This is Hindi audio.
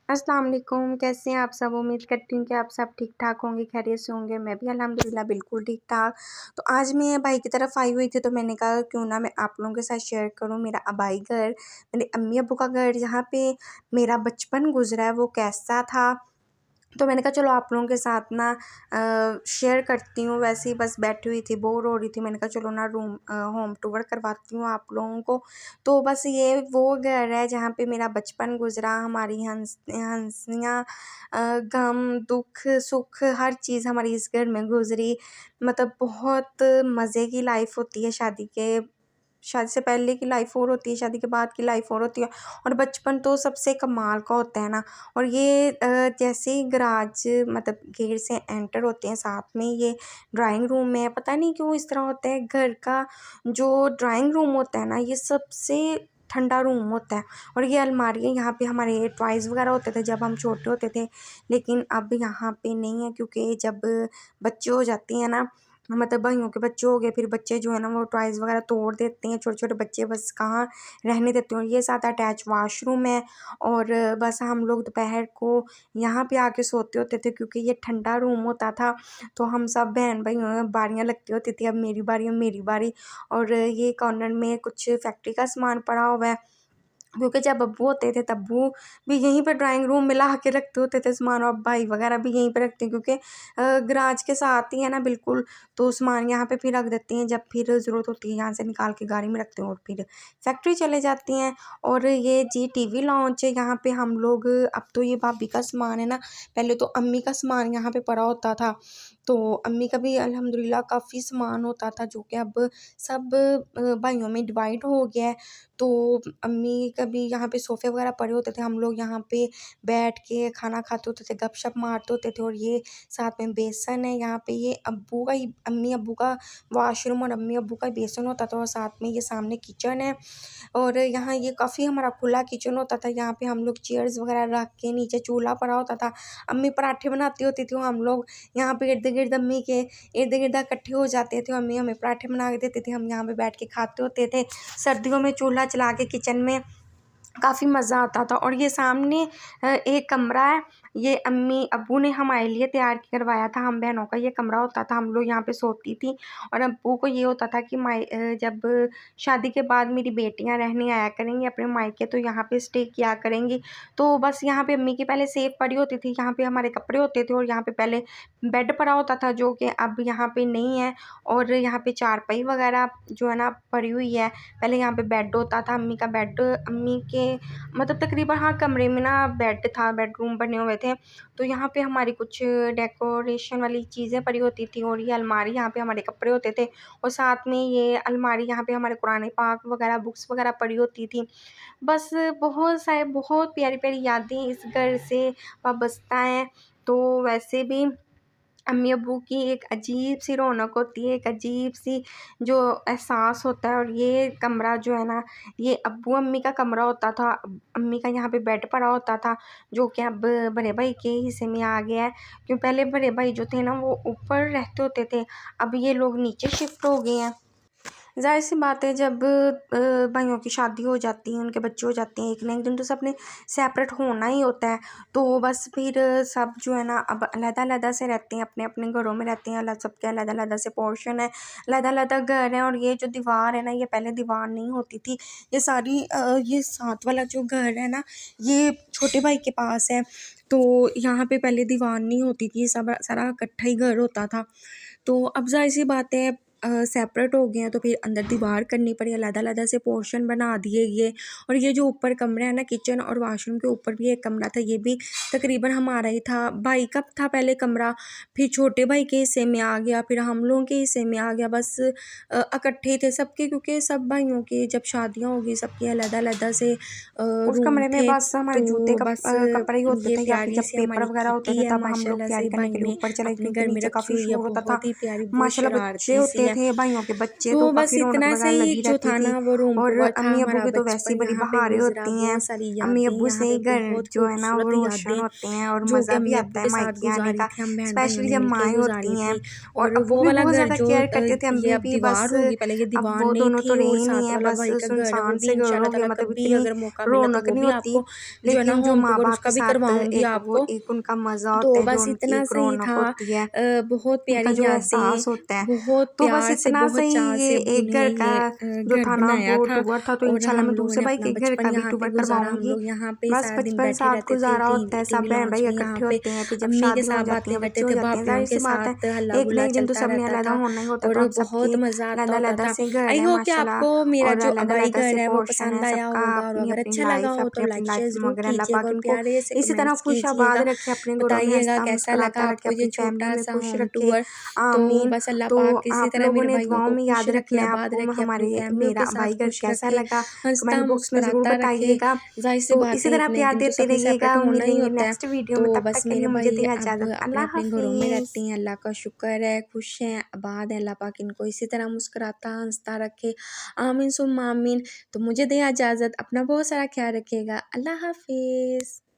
अस्सलाम वालेकुम, कैसे हैं आप सब? उम्मीद करती हूँ कि आप सब ठीक-ठाक होंगे, खैरियत से होंगे। मैं भी अल्हम्दुलिल्लाह बिल्कुल ठीक-ठाक। तो आज मैं भाई की तरफ आई हुई थी, तो मैंने कहा क्यों ना मैं आप लोगों के साथ शेयर करूँ मेरा आबाई घर, मेरे अम्मी-अब्बू का घर, जहाँ पे मेरा बचपन गुज़रा है, वो कैसा था। तो मैंने कहा चलो आप लोगों के साथ ना शेयर करती हूँ। वैसे ही बस बैठी हुई थी, बोर हो रही थी। मैंने कहा चलो ना होम टूर करवाती हूँ आप लोगों को। तो बस ये वो घर है जहाँ पे मेरा बचपन गुज़रा, हमारी हँसियाँ, गम, दुख, सुख, हर चीज़ हमारी इस घर में गुज़री। मतलब बहुत मज़े की लाइफ़ होती है शादी से पहले की लाइफ और होती है, शादी के बाद की लाइफ और होती है। और बचपन तो सबसे कमाल का होता है ना। और ये जैसे ही गराज मतलब गेट से एंटर होते हैं, साथ में ये ड्राइंग रूम है। पता नहीं क्यों इस तरह होता है, घर का जो ड्राइंग रूम होता है ना, ये सबसे ठंडा रूम होता है। और ये अलमारी है, यहाँ पे हमारे टॉयज़ वगैरह होते थे जब हम छोटे होते थे। लेकिन अब यहाँ पे नहीं है, क्योंकि जब बच्चे हो जाते हैं ना, मतलब भाइयों के बच्चे हो गए, फिर बच्चे जो है ना वो टॉयज़ वगैरह तोड़ देते हैं। छोटे-छोटे बच्चे बस कहाँ रहने देते हैं। और ये साथ अटैच वॉशरूम है। और बस हम लोग दोपहर को यहाँ पे आके सोते होते थे, क्योंकि ये ठंडा रूम होता था। तो हम सब बहन भाई बारियाँ लगती होती थी, अब मेरी बारी, अब मेरी बारी। और ये कॉर्नर में कुछ फैक्ट्री का सामान पड़ा हुआ है, क्योंकि जब अब्बू होते थे तब वो भी यहीं पे ड्राइंग रूम में ला के रखते होते थे सामान। और भाई वगैरह भी यहीं पे रखते हैं, क्योंकि गराज के साथ ही है ना बिल्कुल। तो सामान यहाँ पे फिर रख देते हैं, जब फिर ज़रूरत होती है यहाँ से निकाल के गाड़ी में रखते हैं और फिर फैक्ट्री चले जाती हैं। और ये जी टीवी लॉन्च है, यहाँ पे हम लोग, अब तो ये भाभी का सामान है ना, पहले तो अम्मी का सामान यहाँ पे पड़ा होता था। तो अम्मी का भी अल्हम्दुलिल्लाह काफ़ी सामान होता था, जो कि अब सब भाइयों में डिवाइड हो गया है। तो अम्मी कभी यहाँ पे सोफ़े वगैरह पड़े होते थे, हम लोग यहाँ पे बैठ के खाना खाते होते थे, गपशप मारते होते थे। और ये साथ में बेसन है, यहाँ पे ये अब्बू का ही, अम्मी अब्बू का वॉशरूम और अम्मी अब्बू का बेसन होता था। और साथ में ये सामने किचन है। और यहाँ ये काफ़ी हमारा खुला किचन होता था, यहाँ पे हम लोग चेयर्स वगैरह रख के, नीचे चूल्हा पड़ा होता था। अम्मी पराठे बनाती होती थी, हम लोग यहाँ पे इर्द गिर्द अम्मी के इर्द गिर्द इकट्ठे हो जाते थे। अम्मी हमें पराठे बना के देती थी, हम यहाँ पे बैठ के खाते होते थे। सर्दियों में चूल्हा चला के किचन में काफ़ी मज़ा आता था। और ये सामने एक कमरा है, ये अम्मी अब्बू ने हमारे लिए तैयार करवाया था। हम बहनों का ये कमरा होता था, हम लोग यहाँ पे सोती थी। और अब्बू को ये होता था कि जब शादी के बाद मेरी बेटियाँ रहने आया करेंगी अपने मायके, तो यहाँ पे स्टे किया करेंगी। तो बस यहाँ पे अम्मी की पहले सेफ पड़ी होती थी, यहाँ पे हमारे कपड़े होते थे। और यहाँ पे पहले बेड पड़ा होता था, जो कि अब यहाँ पे नहीं है। और यहाँ पे चारपाई वगैरह जो है ना पड़ी हुई है। पहले यहाँ पे बेड होता था, अम्मी का बेड, अम्मी के मतलब तकरीबन हाँ कमरे में ना बेड था, बेडरूम बने हुए थे। तो यहाँ पे हमारी कुछ डेकोरेशन वाली चीज़ें पड़ी होती थी। और ये अलमारी, यहाँ पे हमारे कपड़े होते थे। और साथ में ये अलमारी, यहाँ पे हमारे कुरान पाक वगैरह, बुक्स वगैरह पड़ी होती थी। बस बहुत प्यारी प्यारी यादें इस घर से वाबस्ता हैं। तो वैसे भी अम्मी अब्बू की एक अजीब सी रौनक होती है, एक अजीब सी जो एहसास होता है। और ये कमरा जो है ना, ये अब्बू अम्मी का कमरा होता था। अम्मी का यहाँ पे बेड पड़ा होता था, जो कि अब बड़े भाई के हिस्से में आ गया है। क्यों पहले बड़े भाई जो थे ना वो ऊपर रहते होते थे, अब ये लोग नीचे शिफ्ट हो गए हैं। ज़ाहिर सी बात है, जब भाइयों की शादी हो जाती है, उनके बच्चे हो जाते हैं, एक ना एक दिन तो सबने सेपरेट होना ही होता है। तो बस फिर सब जो है ना अब अलग-अलग से रहते हैं, अपने-अपने घरों में रहते हैं। सबके अलग-अलग से पोर्शन है, अलग-अलग घर हैं। और ये जो दीवार है ना, ये पहले दीवार नहीं होती थी। ये सारी ये साथ वाला जो घर है ना, ये छोटे भाई के पास है। तो यहाँ पे पहले दीवार नहीं होती थी, सब सारा इकट्ठा ही घर होता था। तो अब ज़ाहिर सी बात है, सेपरेट हो गए हैं, तो फिर अंदर दीवार करनी पड़ी, अलग-अलग से पोर्शन बना दिए ये। और ये जो ऊपर कमरा है ना, किचन और वॉशरूम के ऊपर भी एक कमरा था, ये भी तकरीबन हमारा ही था। भाई का था पहले कमरा, फिर छोटे भाई के हिस्से में आ गया, फिर हम लोगों के हिस्से में आ गया। बस इकट्ठे थे सबके, क्योंकि सब भाइयों की जब शादियाँ हो गई, सबके अलग-अलग से उस रूम कमरे में थे। बस हमारे जूते तो बस कपड़े ही होते ये थे, या फिर प्यारी जब सी पेपर हमारी वगैरह होते किटी थे है तब हम लोग माशाल्लाह तैयारी से। करने भाई के लिए ने ऊपर चले अपने क्योंकि घर में नीचे रखी काफ़ी हुई है, शोर होता था। बहुत ही प्यारी, बहुत माशाल्लाह बच्चे शरारती होते सी जो थे भाइयों के बच्चे, तो तो बस काफ़ी रौनक इतना से वगैरह ही लगी जो रहती था थी। ना वो रूम और टूर था, अम्मी अब्बू हमारा की तो वैसे ही बचपन बड़ी यहाँ पे बहारें गुजरा, होती हैं। बहुत सारी अम्मी यादें अब्बू यहाँ से पे, ही घर बहुत जो है ना वो खूबसूरत रोशन यादें होते हैं और जो कि मज़ा भी अम्मी आता अब्बू है के साथ मायके आने गुजारी का, थी, हम बहन स्पेशली भाइयों ने जब मिलके माएँ गुजारी होती हैं। थी। और और अब्बू वो भी वाला बहुत घर ज़्यादा जो केयर करते थे, ये अम्मी अब भी बस दीवार होगी, पहले ये अब दीवार वो नहीं दोनों तो थी, रहे और ही नहीं साथ है, वाला बस भाई का घर है, वो सुनसान भी से घर हो इंशाल्लाह गया, ताला मतलब कभी इतनी अगर मौका मिला तो रौनक वो नहीं भी होती। आपको जो है ना लेकिन जो होम माँ टूर बाप उसका के भी साथ करवाऊँगी एक वो आपको। एक उनका मज़ा तो होता है, जो बस उनकी इतना एक सही रौनक था, होती है, बहुत उनका प्यारी जो यादें, एहसास होता है। बहुत तो बस प्यार से, इतना बहुत सही चाह ये से अब्बू एक ने घर का ये जो घर था ना बनाया वो था। टूर था, तो और इंशाल्लाह हम मैं लोगों दूसरे ने भाई अपना के घर बचपन का भी यहाँ पे टूर गुजारा, हम करवाऊँगी। लोग यहाँ पे बस सारा दिन बचपन बैठे साथ रहते थे, गुज़ारा होता है, सब टीवी बहन लॉन्च भाई में यहाँ इकट्ठे पे होते हैं, फिर जब अम्मी के शादी हो साथ जाती है, बातें करते बच्चे हो थे, जाते हैं, भाभियों के ज़ाहिर-सी बात है, साथ हल्ला एक ना गुल्ला एक दिन तो चलता सबने रहता अलग था, होना ही होता है, तो और अब बहुत सबके मज़ा आता होता अलग-अलग था। से घर आई हैं होप कि माशाल्लाह, आपको मेरा और जो अबाई अलग-अलग घर से है वो पोर्शन है पसंद आया सबका, होगा, और अगर अपनी-अपनी अच्छा लगा लाइफ़ है, हो तो लाइक अपनी-अपनी शेयर लाइफ़ ज़रूर मगर अल्लाह कीजिएगा पाक और इनको प्यारे से इसी तरह कमेंट्स खुश आबाद कीजिएगा। रखे, अपने घरों में बताइएगा हँसता कैसा लगा मुस्कुराता रखे, आपको ये अपनी फैमिली में छोटा-सा खुश होम रखे, टूर। तो आमीन। बस अल्लाह तो पाक इसी आप तरह लोगों मेरे ने भाइयों दुआओं को में खुश याद रखे, रखना है आबाद आपको, रखे, अपनी हमारे फैमिलियों मेरा के भाई साथ घर खुश कैसा रखे, लगा हँसता कमेंट बॉक्स में ज़रूर मुस्कुराता रखे। बताइएगा। ज़ाहिर-सी तो बात इसी है तरह एक ना एक प्यार दिन तो देते सभी सेपरेट रहिएगा, होना ही मिलेंगे होता है। नेक्स्ट वीडियो तो में, तब तक बस के लिए मेरे मुझे भाई दीजिए अब इजाज़त। अल्लाह अपने-अपने घरों में रहते हाफ़िज़। हैं, अल्लाह का शुक्र है, खुश हैं, आबाद हैं, अल्लाह पाक इनको इसी तरह मुस्कुराता, हँसता रखे। आमीन सुम्मा आमीन। तो मुझे दें इजाज़त, अपना बहुत सारा ख्याल रखिएगा। अल्लाह हाफ़िज़।